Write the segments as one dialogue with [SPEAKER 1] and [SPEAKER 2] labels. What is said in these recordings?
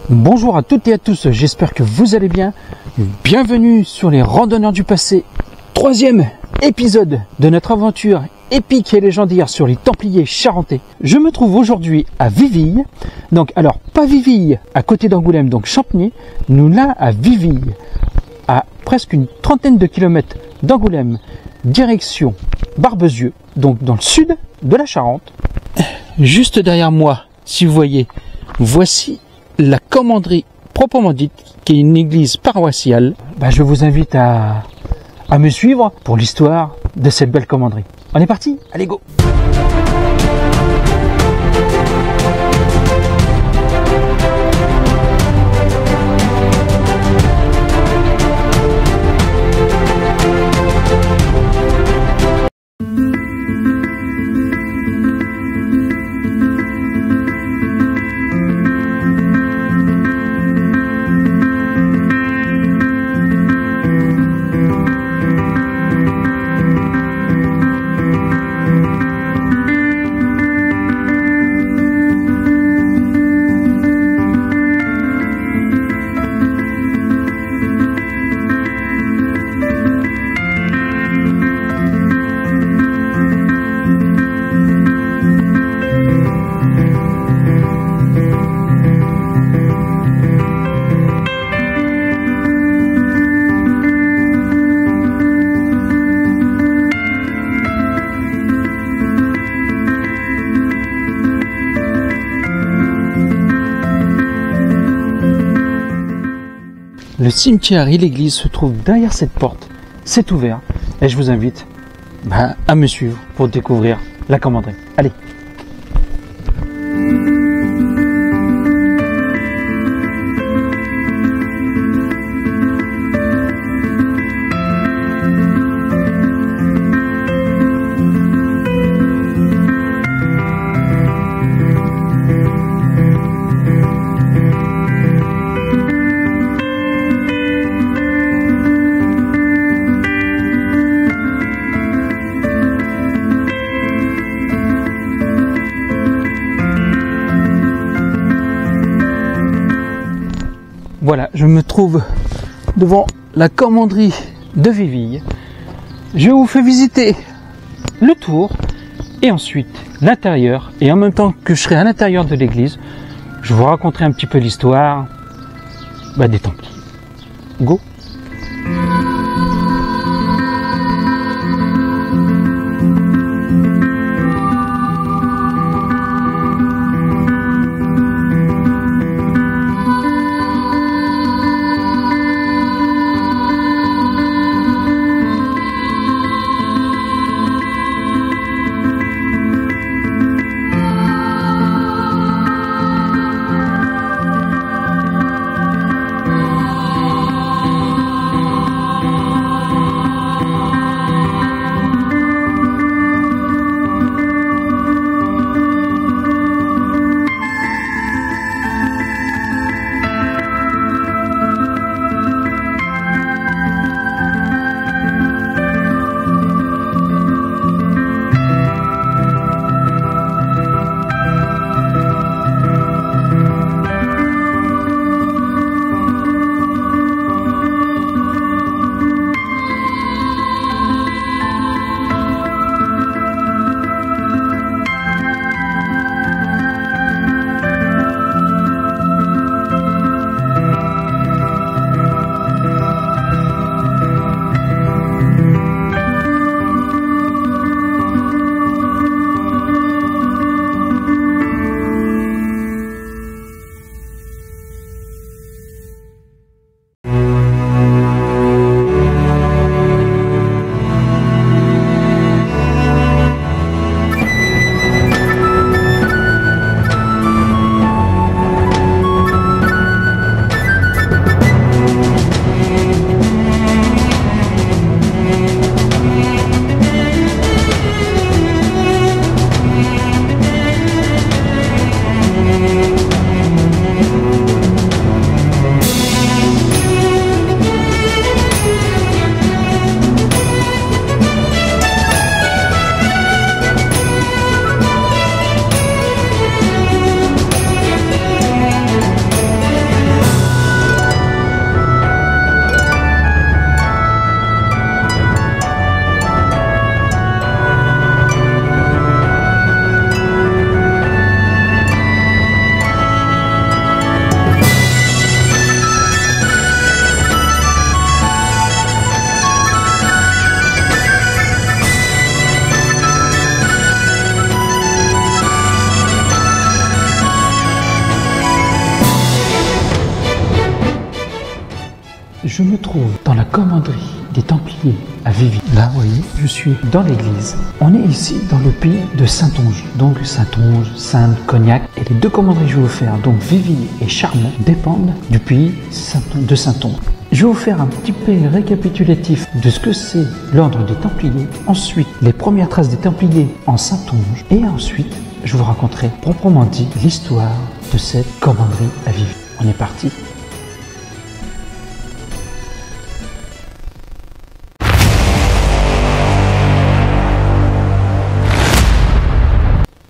[SPEAKER 1] Bonjour à toutes et à tous, j'espère que vous allez bien. Bienvenue sur les Randonneurs du Passé, 3e épisode de notre aventure épique et légendaire sur les Templiers charentais. Je me trouve aujourd'hui à Viville, donc alors pas Viville à côté d'Angoulême, donc Champniers, nous là à Viville, à presque une trentaine de kilomètres d'Angoulême, direction Barbezieux, donc dans le sud de la Charente. Juste derrière moi, si vous voyez, voici la commanderie proprement dite, qui est une église paroissiale. Je vous invite à me suivre pour l'histoire de cette belle commanderie. On est parti? Allez, go! Le cimetière et l'église se trouvent derrière cette porte, c'est ouvert et je vous invite à me suivre pour découvrir la commanderie. Allez! Voilà, je me trouve devant la commanderie de Viville. Je vous fais visiter le tour et ensuite l'intérieur. Et en même temps que je serai à l'intérieur de l'église, je vous raconterai un petit peu l'histoire des Templiers. Go! Je me trouve dans la commanderie des Templiers à Vivi. Là, vous voyez, je suis dans l'église. On est ici dans le pays de Saintonge. Donc Saintonge, Sainte, Cognac. Et les deux commanderies que je vais vous faire, donc Vivi et Charmont, dépendent du pays de Saintonge. Je vais vous faire un petit peu récapitulatif de ce que c'est l'ordre des Templiers. Ensuite, les premières traces des Templiers en Saintonge. Et ensuite, je vous raconterai proprement dit l'histoire de cette commanderie à Vivi. On est parti.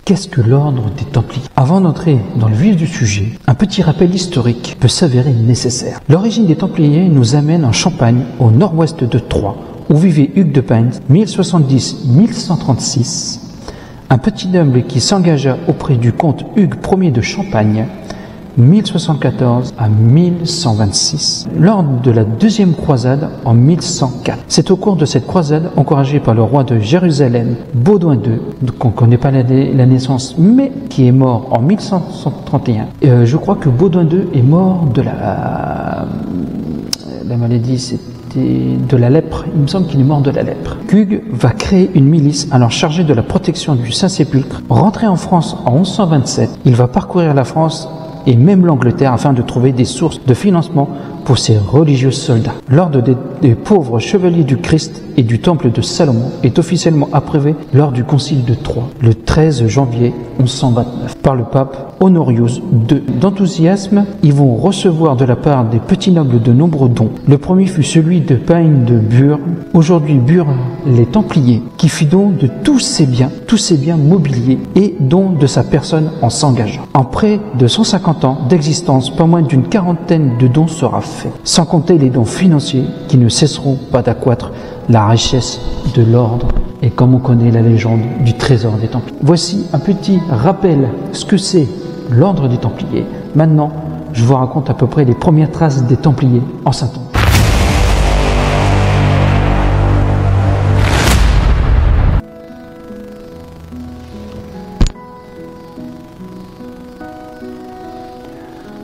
[SPEAKER 1] Qu'est-ce que l'ordre des Templiers? Avant d'entrer dans le vif du sujet, un petit rappel historique peut s'avérer nécessaire. L'origine des Templiers nous amène en Champagne, au nord-ouest de Troyes, où vivait Hugues de Payns, 1070-1136, un petit noble qui s'engagea auprès du comte Hugues Ier de Champagne, 1074 à 1126, lors de la deuxième croisade en 1104. C'est au cours de cette croisade, encouragé par le roi de Jérusalem, Baudouin II, qu'on ne connaît pas la naissance, mais qui est mort en 1131. Je crois que Baudouin II est mort de la maladie, c'était de la lèpre. Il me semble qu'il est mort de la lèpre. Hugues va créer une milice alors chargée de la protection du Saint-Sépulcre. Rentré en France en 1127, il va parcourir la France et même l'Angleterre afin de trouver des sources de financement pour ses religieux soldats. L'ordre des pauvres chevaliers du Christ et du temple de Salomon est officiellement approuvé lors du concile de Troyes, le 13 janvier 1129, par le pape Honorius II. D'enthousiasme, ils vont recevoir de la part des petits nobles de nombreux dons. Le premier fut celui de Payne de Bure, aujourd'hui Bure les Templiers, qui fit don de tous ses biens mobiliers et don de sa personne en s'engageant. En près de 150 ans d'existence, pas moins d'une quarantaine de dons sera fait, sans compter les dons financiers qui ne cesseront pas d'accroître la richesse de l'ordre et comme on connaît la légende du trésor des Templiers. Voici un petit rappel ce que c'est l'ordre des Templiers. Maintenant, je vous raconte à peu près les premières traces des Templiers en Saintonge.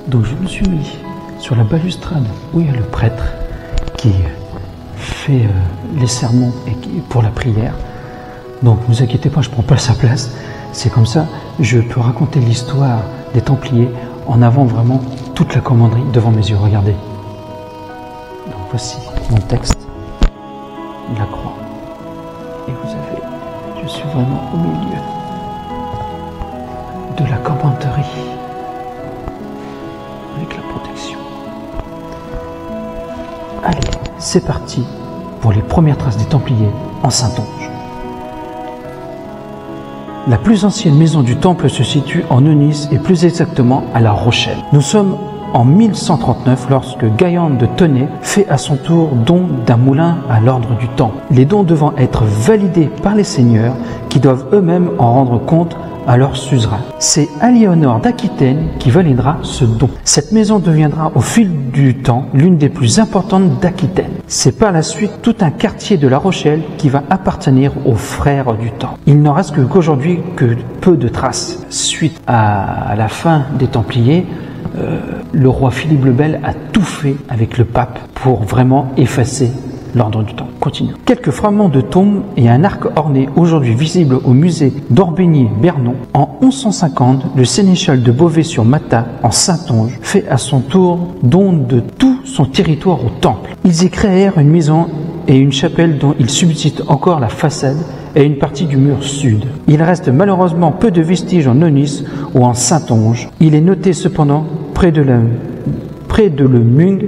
[SPEAKER 1] Donc je me suis mis sur la balustrade où il y a le prêtre qui fait les sermons et pour la prière. Donc ne vous inquiétez pas, je ne prends pas sa place. C'est comme ça, je peux raconter l'histoire des Templiers en avant vraiment toute la commanderie devant mes yeux. Regardez. Donc voici mon texte, la croix. Et vous avez, je suis vraiment au milieu de la commanderie avec la protection. Allez, c'est parti pour les premières traces des Templiers en Saintonge. La plus ancienne maison du temple se situe en Eunice et plus exactement à La Rochelle. Nous sommes en 1139 lorsque Gaillande de Tenay fait à son tour don d'un moulin à l'ordre du temple. Les dons devant être validés par les seigneurs qui doivent eux-mêmes en rendre compte à leur suzerain. C'est Aliénor d'Aquitaine qui validera ce don. Cette maison deviendra au fil du temps l'une des plus importantes d'Aquitaine. C'est par la suite tout un quartier de La Rochelle qui va appartenir aux frères du Temple. Il n'en reste qu'aujourd'hui que peu de traces. Suite à la fin des Templiers, le roi Philippe le Bel a tout fait avec le pape pour vraiment effacer l'ordre du Temple. Continue. Quelques fragments de tombes et un arc orné aujourd'hui visible au musée d'Orbigny-Bernon. En 1150, le sénéchal de Beauvais-sur-Matha, en Saintonge, fait à son tour don de tout son territoire au Temple. Ils y créèrent une maison et une chapelle dont il subsiste encore la façade et une partie du mur sud. Il reste malheureusement peu de vestiges en Eunice ou en Saintonge. Il est noté cependant près de le Mung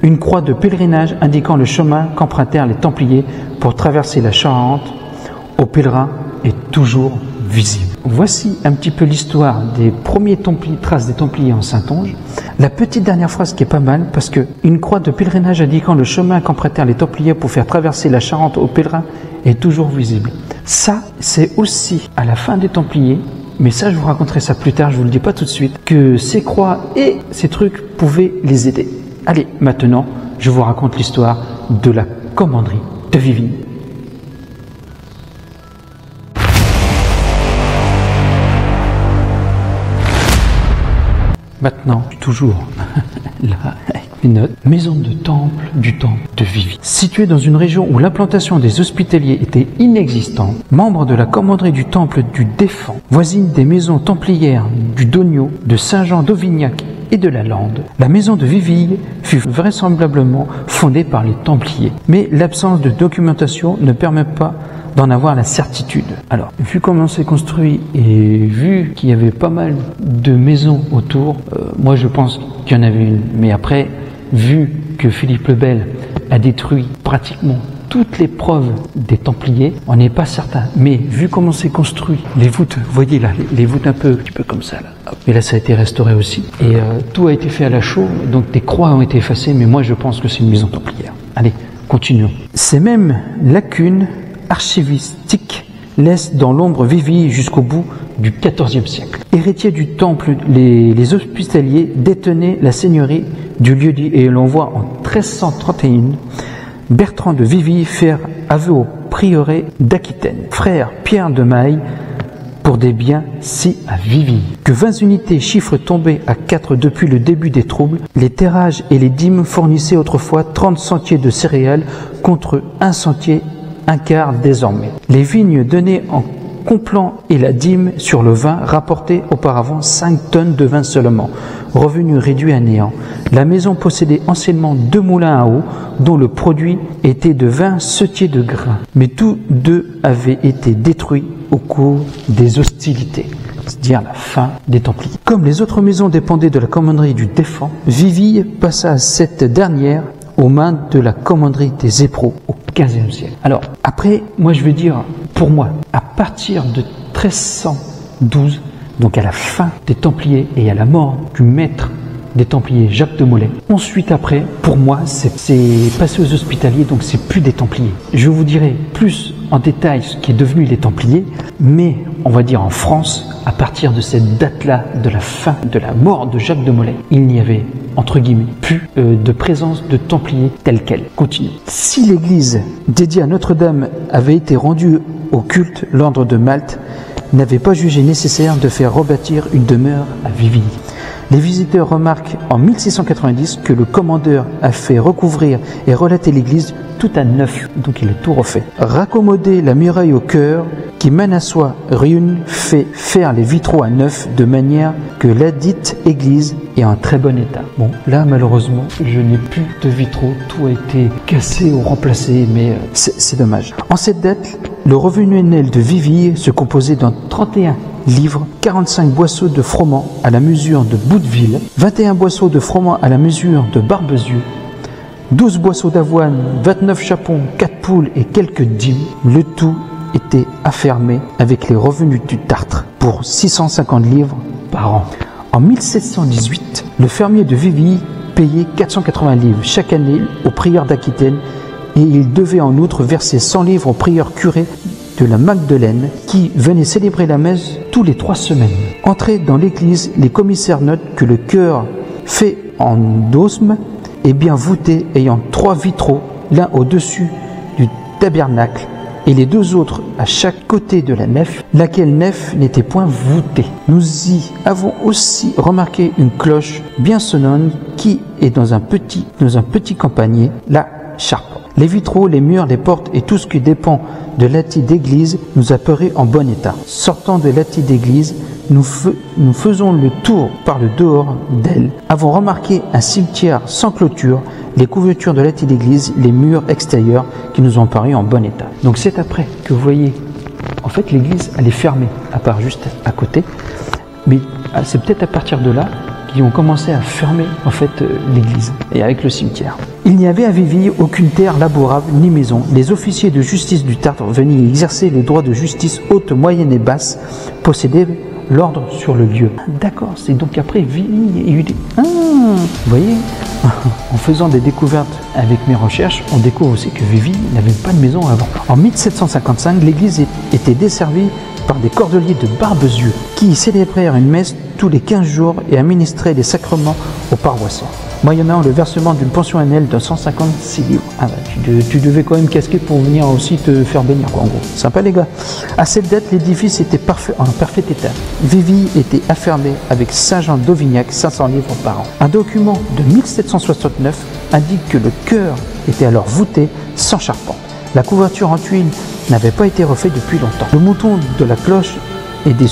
[SPEAKER 1] une croix de pèlerinage indiquant le chemin qu'empruntèrent les Templiers pour traverser la Charente aux pèlerins est toujours visible. Voici un petit peu l'histoire des premiers traces des Templiers en Saintonge. La petite dernière phrase qui est pas mal, parce que une croix de pèlerinage indiquant le chemin qu'empruntèrent les Templiers pour faire traverser la Charente aux pèlerins est toujours visible. Ça, c'est aussi à la fin des Templiers, mais ça je vous raconterai ça plus tard, je vous le dis pas tout de suite, que ces croix et ces trucs pouvaient les aider. Allez, maintenant, je vous raconte l'histoire de la commanderie de Vivigny. Maintenant, toujours Une note. Maison de temple du temple de Vivi. Située dans une région où l'implantation des hospitaliers était inexistante, membre de la commanderie du temple du Défend, voisine des maisons templières du Dogno, de Saint-Jean d'Auvignac et de la Lande, la maison de Viville fut vraisemblablement fondée par les Templiers. Mais l'absence de documentation ne permet pas d'en avoir la certitude. Alors, vu comment c'est construit et vu qu'il y avait pas mal de maisons autour, moi je pense qu'il y en avait une. Mais après, vu que Philippe le Bel a détruit pratiquement toutes les preuves des Templiers, on n'est pas certain. Mais vu comment c'est construit, les voûtes, vous voyez là, les voûtes un petit peu comme ça là. Mais là, ça a été restauré aussi. Et tout a été fait à la chaux, donc des croix ont été effacées, mais moi je pense que c'est une maison templière. Allez, continuons. Ces mêmes lacunes archivistiques laissent dans l'ombre Viville jusqu'au bout du XIVe siècle. Héritiers du temple, les hospitaliers détenaient la seigneurie du lieu-dit et l'on voit en 1331 Bertrand de Viville faire aveu au prieuré d'Aquitaine, frère Pierre de Maille, pour des biens si à Viville. Que 20 unités, chiffre tombé à 4 depuis le début des troubles, les terrages et les dîmes fournissaient autrefois 30 centiers de céréales contre 1 centier, un quart désormais. Les vignes donnaient en complant et la dîme sur le vin rapportait auparavant 5 tonnes de vin seulement, revenu réduit à néant. La maison possédait anciennement 2 moulins à eau dont le produit était de 20 setiers de grains, mais tous deux avaient été détruits au cours des hostilités, c'est-à-dire la fin des Templiers. Comme les autres maisons dépendaient de la commanderie du Défend, Viville passa cette dernière aux mains de la commanderie des Éperons au XVe siècle. Alors, après, moi je veux dire, pour moi, à partir de 1312, donc à la fin des Templiers et à la mort du maître des Templiers, Jacques de Molay, ensuite après, pour moi, c'est passé aux Hospitaliers, donc c'est plus des Templiers. Je vous dirai plus en détail ce qui est devenu les Templiers, mais on va dire en France, à partir de cette date-là, de la fin, de la mort de Jacques de Molay, il n'y avait, entre guillemets, plus de présence de Templiers telle qu'elle. Continue. Si l'église dédiée à Notre-Dame avait été rendue au culte, l'ordre de Malte n'avait pas jugé nécessaire de faire rebâtir une demeure à Viville. Les visiteurs remarquent en 1690 que le commandeur a fait recouvrir et relater l'église tout à neuf, donc il a tout refait. Raccommoder la muraille au cœur qui mène à soi Riune fait faire les vitraux à neuf de manière que ladite église est en très bon état. Bon, là malheureusement, je n'ai plus de vitraux, tout a été cassé ou remplacé, mais c'est dommage. En cette date, le revenu annuel de Viville se composait d'un 31 livres, 45 boisseaux de froment à la mesure de Bouteville, 21 boisseaux de froment à la mesure de Barbezieux, 12 boisseaux d'avoine, 29 chapons, 4 poules et quelques dîmes. Le tout était affermé avec les revenus du Tartre pour 650 livres par an. En 1718, le fermier de Viville payait 480 livres chaque année au prieur d'Aquitaine et il devait en outre verser 100 livres au prieur curé de la Magdeleine qui venait célébrer la messe tous les 3 semaines. Entrés dans l'église, les commissaires notent que le chœur fait en osme est bien voûté, ayant 3 vitraux, l'un au-dessus du tabernacle et les 2 autres à chaque côté de la nef, laquelle nef n'était point voûtée. Nous y avons aussi remarqué une cloche bien sonnante qui est dans un petit campanier, la charpe. Les vitraux, les murs, les portes et tout ce qui dépend de l'attis d'église nous apparaît en bon état. Sortant de l'attis d'église, nous faisons le tour par le dehors d'elle. Avons remarqué un cimetière sans clôture, les couvertures de l'attis d'église, les murs extérieurs qui nous ont paru en bon état. Donc c'est après que vous voyez, en fait l'église elle est fermée, à part juste à côté, mais c'est peut-être à partir de là qui ont commencé à fermer en fait l'église et avec le cimetière. Il n'y avait à Viville aucune terre labourable ni maison. Les officiers de justice du Tartre venaient y exercer les droits de justice haute, moyenne et basse, possédaient l'ordre sur le lieu. D'accord, c'est donc après Viville, il y a eu des... vous voyez, en faisant des découvertes avec mes recherches, on découvre aussi que Viville n'avait pas de maison avant. En 1755, l'église était desservie par des cordeliers de Barbezieux qui célébrèrent une messe tous les 15 jours et administraient les sacrements aux paroissiens. moyennant le versement d'une pension annuelle de 156 livres. Ah bah, tu devais quand même casquer pour venir aussi te faire bénir, quoi, en gros. Sympa les gars. À cette date, l'édifice était en parfait état. Vivi était affermé avec Saint-Jean d'Auvignac, 500 livres par an. Un document de 1769 indique que le chœur était alors voûté sans charpente. La couverture en tuiles n'avait pas été refaite depuis longtemps. Le mouton de la cloche et des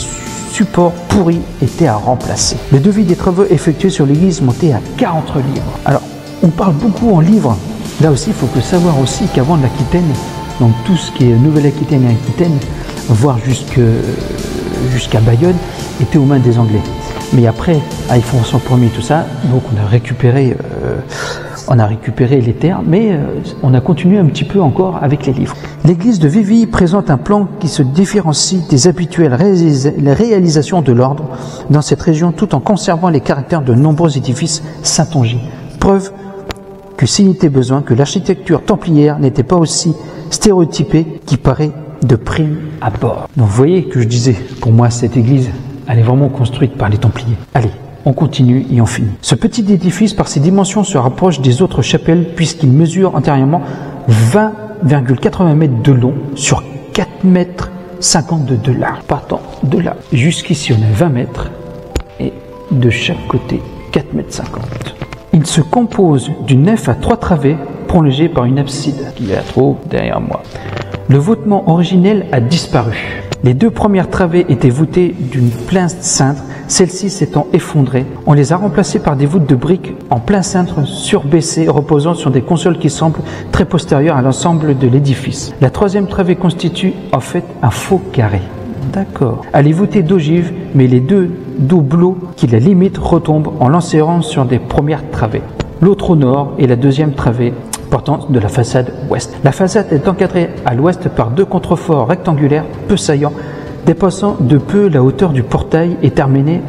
[SPEAKER 1] supports pourris étaient à remplacer. Le devis des travaux effectués sur l'église montait à 40 livres. Alors, on parle beaucoup en livres. Là aussi, il faut que savoir aussi qu'avant de l'Aquitaine, donc tout ce qui est Nouvelle-Aquitaine et Aquitaine, voire jusqu'à Bayonne, était aux mains des Anglais. Mais après, ils font son premier tout ça, donc on a récupéré les terres, mais on a continué un petit peu encore avec les livres. L'église de Vivi présente un plan qui se différencie des habituelles réalisations de l'ordre dans cette région, tout en conservant les caractères de nombreux édifices saintongiens. Preuve que s'il était besoin, que l'architecture templière n'était pas aussi stéréotypée qu'il paraît de prime abord. Donc vous voyez que je disais, pour moi cette église, elle est vraiment construite par les Templiers. Allez, on continue et on finit. Ce petit édifice, par ses dimensions, se rapproche des autres chapelles puisqu'il mesure antérieurement 20,80 mètres de long sur 4,50 mètres de large. Partant de là jusqu'ici, on a 20 mètres et de chaque côté 4,50 mètres. Il se compose d'une nef à 3 travées prolongée par une abside qui est trop derrière moi. Le voûtement originel a disparu. Les 2 premières travées étaient voûtées d'une plein cintre, celles-ci s'étant effondrées. On les a remplacées par des voûtes de briques en plein cintre surbaissées, reposant sur des consoles qui semblent très postérieures à l'ensemble de l'édifice. La 3e travée constitue en fait un faux carré. D'accord. Elle est voûtée d'ogives, mais les 2 doubleaux qui la limitent retombent en l'enserrant sur des premières travées. L'autre au nord et la 2e travée portant de la façade ouest. La façade est encadrée à l'ouest par 2 contreforts rectangulaires peu saillants, dépassant de peu la hauteur du portail et terminée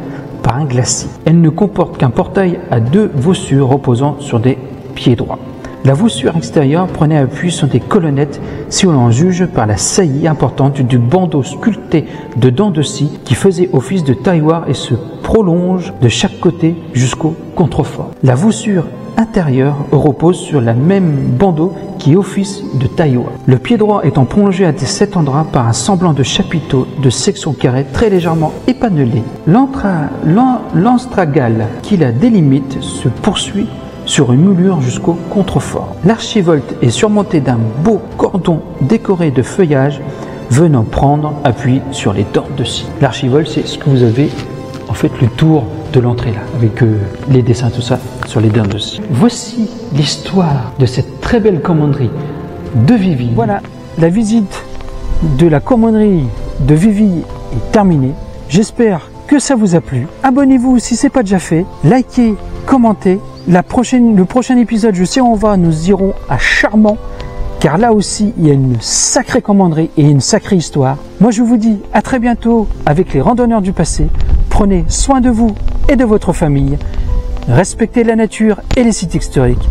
[SPEAKER 1] par un glacis. Elle ne comporte qu'un portail à 2 voussures reposant sur des pieds droits. La voussure extérieure prenait appui sur des colonnettes si on en juge par la saillie importante du bandeau sculpté de dents de scie qui faisait office de tailloir et se prolonge de chaque côté jusqu'au contrefort. La voussure intérieure repose sur la même bandeau qui office de tailloir. Le pied droit étant prolongé à cet endroit par un semblant de chapiteau de section carrée très légèrement épanelé. L'anstragale qui la délimite se poursuit sur une moulure jusqu'au contrefort. L'archivolte est surmonté d'un beau cordon décoré de feuillages venant prendre appui sur les dents de scie. L'archivolte, c'est ce que vous avez en fait le tour de l'entrée là, avec les dessins, tout ça, sur les dents de scie. Voici l'histoire de cette très belle commanderie de Vivi. Voilà, la visite de la commanderie de Vivi est terminée. J'espère que ça vous a plu. Abonnez-vous si ce n'est pas déjà fait. Likez, commentez. Le prochain épisode, je sais où on va, nous irons à Charmant, car là aussi, il y a une sacrée commanderie et une sacrée histoire. Moi, je vous dis à très bientôt avec les randonneurs du passé. Prenez soin de vous et de votre famille. Respectez la nature et les sites historiques.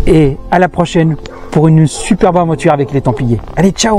[SPEAKER 1] Et à la prochaine pour une superbe aventure avec les Templiers. Allez, ciao!